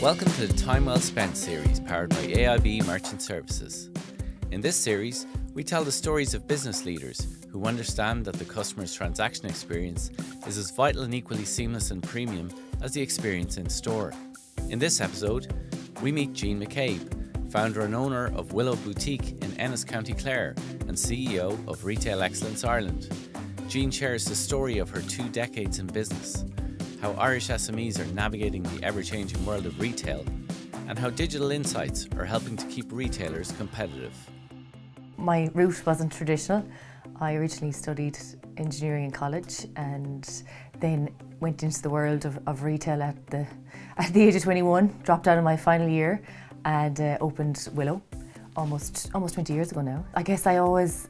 Welcome to the Time Well Spent series powered by AIB Merchant Services. In this series, we tell the stories of business leaders who understand that the customer's transaction experience is as vital and equally seamless and premium as the experience in store. In this episode, we meet Jean McCabe, founder and owner of Willow Boutique in Ennis, County Clare, and CEO of Retail Excellence Ireland. Jean shares the story of her 2 decades in business, how Irish SMEs are navigating the ever-changing world of retail, and how digital insights are helping to keep retailers competitive. My route wasn't traditional. I originally studied engineering in college and then went into the world of retail at the age of 21, dropped out of my final year and opened Willow almost 20 years ago now. I guess I always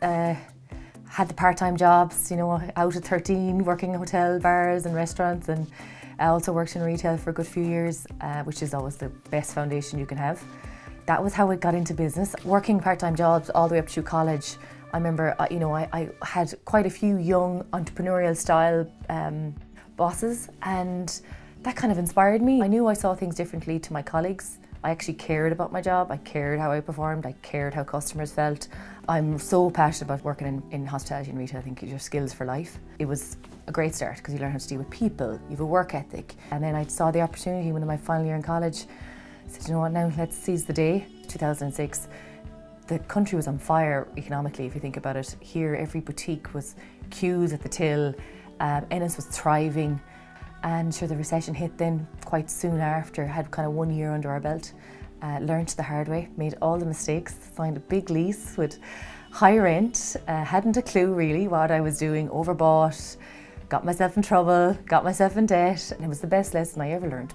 had the part-time jobs, you know, out at 13, working in hotel, bars and restaurants, and I also worked in retail for a good few years, which is always the best foundation you can have. That was how I got into business. Working part-time jobs all the way up through college. I remember, I had quite a few young entrepreneurial style bosses, and that kind of inspired me. I knew I saw things differently to my colleagues. I actually cared about my job, I cared how I performed, I cared how customers felt. I'm so passionate about working in hospitality and retail. I think your skills for life. It was a great start because you learn how to deal with people, you have a work ethic. And then I saw the opportunity when in my final year in college. I said, you know what, now let's seize the day. 2006, the country was on fire economically, if you think about it. Here, every boutique was queues at the till, Ennis was thriving. And sure, the recession hit then quite soon after, had kind of 1 year under our belt. Learned the hard way, made all the mistakes, signed a big lease with high rent, hadn't a clue really what I was doing, overbought, got myself in trouble, got myself in debt, and it was the best lesson I ever learned.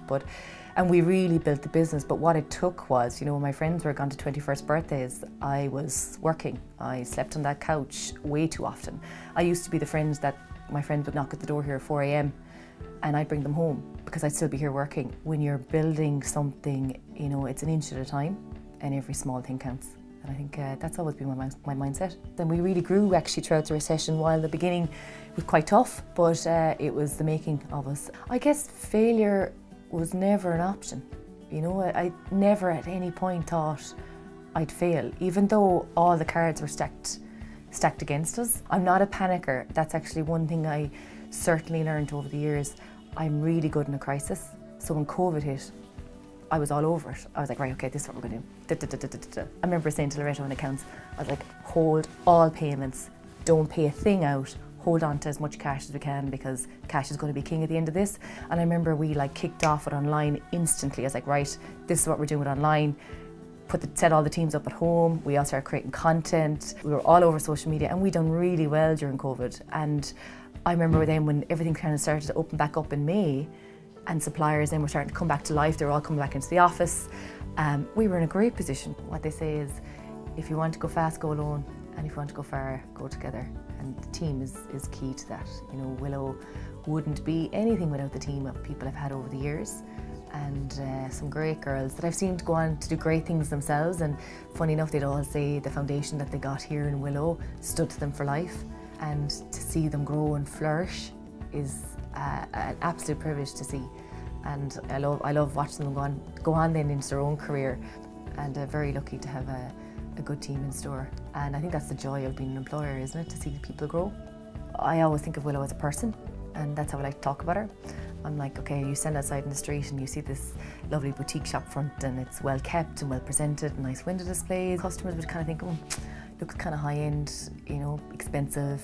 And we really built the business, but what it took was, you know, when my friends were gone to 21st birthdays, I was working. I slept on that couch way too often. I used to be the friend that my friends would knock at the door here at 4 a.m. and I'd bring them home because I'd still be here working. When you're building something, you know, it's an inch at a time and every small thing counts. And I think that's always been my mindset. Then we really grew actually throughout the recession. While the beginning was quite tough, but it was the making of us. I guess failure was never an option. You know, I never at any point thought I'd fail, even though all the cards were stacked against us. I'm not a panicker. That's actually one thing I certainly learned over the years. I'm really good in a crisis. So when COVID hit, I was all over it. I was like, right, okay, this is what we're going to do. I remember saying to Loretta on accounts, I was like, hold all payments, don't pay a thing out, hold on to as much cash as we can because cash is going to be king at the end of this. And I remember we like kicked off it online instantly. I was like, right, this is what we're doing with online. Set all the teams up at home. We all started creating content. We were all over social media and we done really well during COVID. And I remember then when everything kind of started to open back up in May and suppliers then were starting to come back to life, they were all coming back into the office. We were in a great position. What they say is, if you want to go fast, go alone, and if you want to go far, go together. And the team is key to that. You know, Willow wouldn't be anything without the team of people I've had over the years. And some great girls that I've seen to go on to do great things themselves. And funny enough, they'd all say the foundation that they got here in Willow stood to them for life. And to see them grow and flourish is an absolute privilege to see. And I love watching them go on then into their own career. And very lucky to have a good team in store. And I think that's the joy of being an employer, isn't it? To see people grow. I always think of Willow as a person, and that's how I like to talk about her. I'm like, okay, you stand outside in the street and you see this lovely boutique shop front and it's well kept and well presented, nice window displays. Customers would kind of think, oh, looks kind of high end, you know, expensive.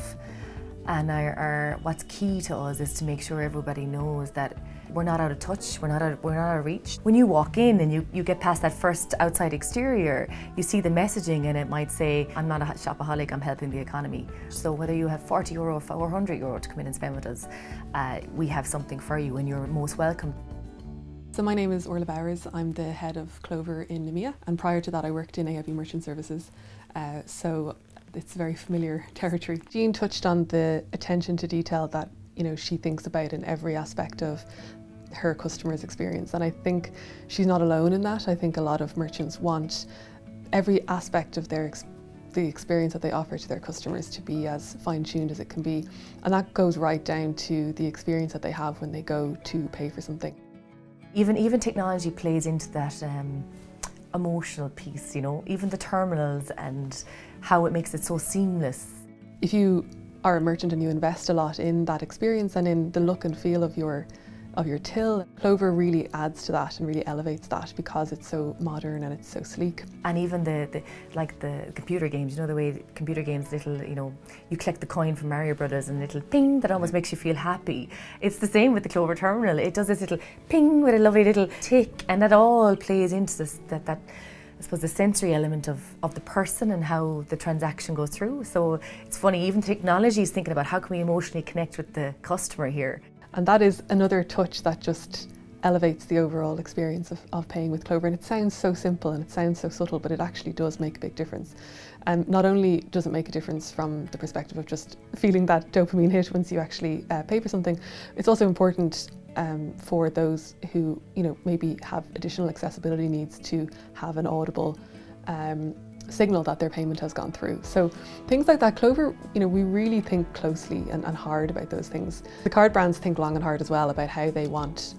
And what's key to us is to make sure everybody knows that we're not out of touch, we're not out of reach. When you walk in and you get past that first outside exterior, you see the messaging and it might say, I'm not a shopaholic, I'm helping the economy. So whether you have €40 or €100 to come in and spend with us, we have something for you and you're most welcome. So my name is Orla Bowers, I'm the head of Clover in EMEA, and prior to that I worked in AIB Merchant Services, so it's very familiar territory. Jean touched on the attention to detail that, you know, she thinks about in every aspect of her customer's experience, and I think she's not alone in that. I think a lot of merchants want every aspect of the experience that they offer to their customers to be as fine-tuned as it can be, and that goes right down to the experience that they have when they go to pay for something. Even technology plays into that emotional piece, you know, even the terminals and how it makes it so seamless. If you are a merchant and you invest a lot in that experience and in the look and feel of your till, Clover really adds to that and really elevates that because it's so modern and it's so sleek. And even the computer games, you know, the way computer games, little, you know, you collect the coin from Mario Brothers and a little ping that almost makes you feel happy. It's the same with the Clover terminal. It does this little ping with a lovely little tick, and that all plays into this, that I suppose the sensory element of the person and how the transaction goes through. So it's funny, even technology is thinking about how can we emotionally connect with the customer here. And that is another touch that just elevates the overall experience of paying with Clover. And it sounds so simple and it sounds so subtle, but it actually does make a big difference. And not only does it make a difference from the perspective of just feeling that dopamine hit once you actually pay for something, it's also important for those who, you know, maybe have additional accessibility needs to have an audible signal that their payment has gone through. So things like that, Clover, you know, we really think closely and hard about those things. The card brands think long and hard as well about how they want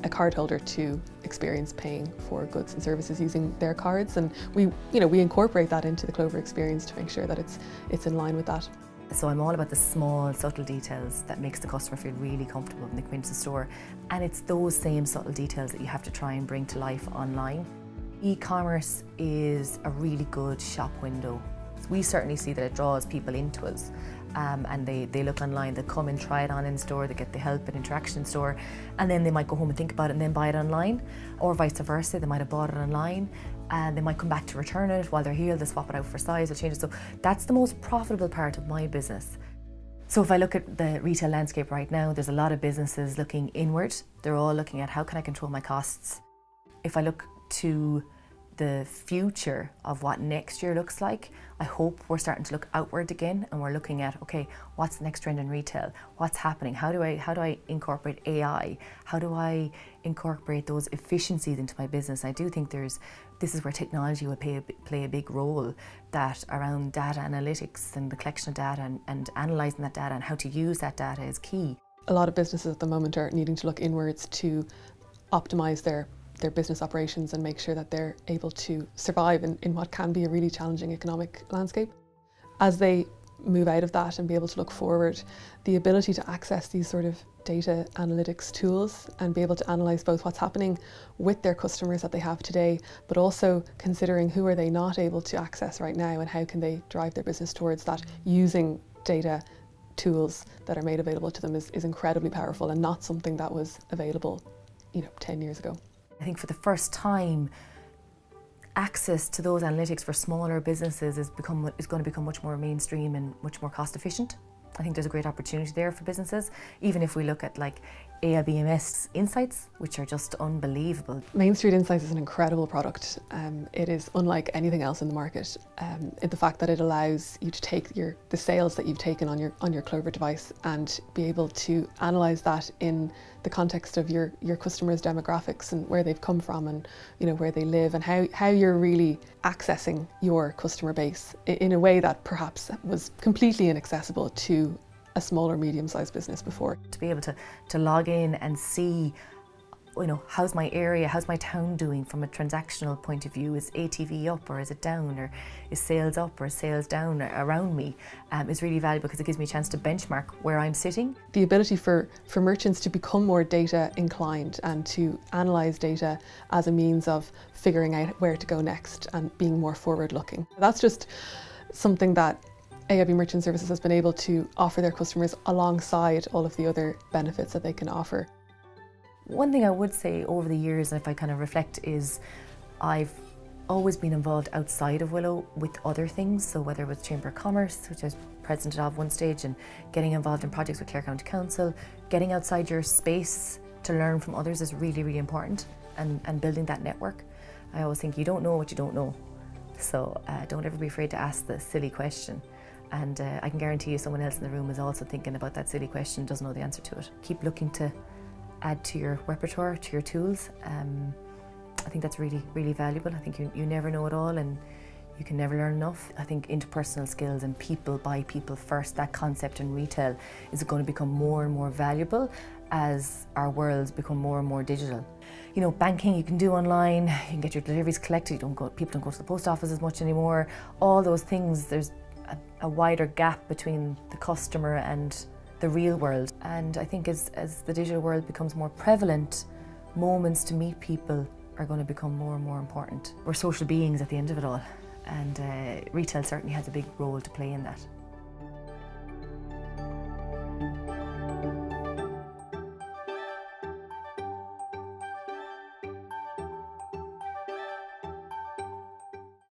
a cardholder to experience paying for goods and services using their cards, and we incorporate that into the Clover experience to make sure that it's in line with that. So I'm all about the small, subtle details that makes the customer feel really comfortable when they come into the store, and it's those same subtle details that you have to try and bring to life online. E-commerce is a really good shop window. We certainly see that it draws people into us, and they look online, they come and try it on in store, they get the help and interaction in store, and then they might go home and think about it and then buy it online, or vice versa. They might have bought it online and they might come back to return it while they're here, they swap it out for size or change it. So that's the most profitable part of my business. So if I look at the retail landscape right now, there's a lot of businesses looking inward. They're all looking at how can I control my costs. If I look to the future of what next year looks like, I hope we're starting to look outward again and we're looking at, okay, what's the next trend in retail? What's happening? How do I incorporate AI? How do I incorporate those efficiencies into my business? I do think this is where technology will play a big role, that around data analytics and the collection of data and analysing that data and how to use that data is key. A lot of businesses at the moment are needing to look inwards to optimise their business operations and make sure that they're able to survive in what can be a really challenging economic landscape. As they move out of that and be able to look forward, the ability to access these sort of data analytics tools and be able to analyse both what's happening with their customers that they have today, but also considering who are they not able to access right now and how can they drive their business towards that using data tools that are made available to them is incredibly powerful and not something that was available, 10 years ago. I think for the first time, access to those analytics for smaller businesses is going to become much more mainstream and much more cost efficient. I think there's a great opportunity there for businesses, even if we look at like AIBMS Insights, which are just unbelievable. Main Street Insights is an incredible product. It is unlike anything else in the market. The fact that it allows you to take the sales that you've taken on your Clover device and be able to analyse that in the context of your customers' demographics and where they've come from and where they live and how you're really accessing your customer base in a way that perhaps was completely inaccessible to a small or medium-sized business before. To be able to log in and see, how's my area, how's my town doing from a transactional point of view? Is ATV up or is it down, or is sales up or is sales down around me, is really valuable because it gives me a chance to benchmark where I'm sitting. The ability for merchants to become more data inclined and to analyse data as a means of figuring out where to go next and being more forward looking. That's just something that AIB Merchant Services has been able to offer their customers alongside all of the other benefits that they can offer. One thing I would say over the years, if I kind of reflect, is I've always been involved outside of Willow with other things. So whether it was Chamber of Commerce, which I was president of one stage, and getting involved in projects with Clare County Council, getting outside your space to learn from others is really, really important, and building that network. I always think you don't know what you don't know. So don't ever be afraid to ask the silly question. And I can guarantee you someone else in the room is also thinking about that silly question, doesn't know the answer to it. Keep looking to add to your repertoire, to your tools. I think that's really, really valuable. I think you never know it all and you can never learn enough. I think interpersonal skills and people by people first, that concept in retail is going to become more and more valuable as our worlds become more and more digital. You know, banking you can do online, you can get your deliveries collected, people don't go to the post office as much anymore. All those things, there's a wider gap between the customer and the real world. And I think as the digital world becomes more prevalent, moments to meet people are going to become more and more important. We're social beings at the end of it all, and retail certainly has a big role to play in that.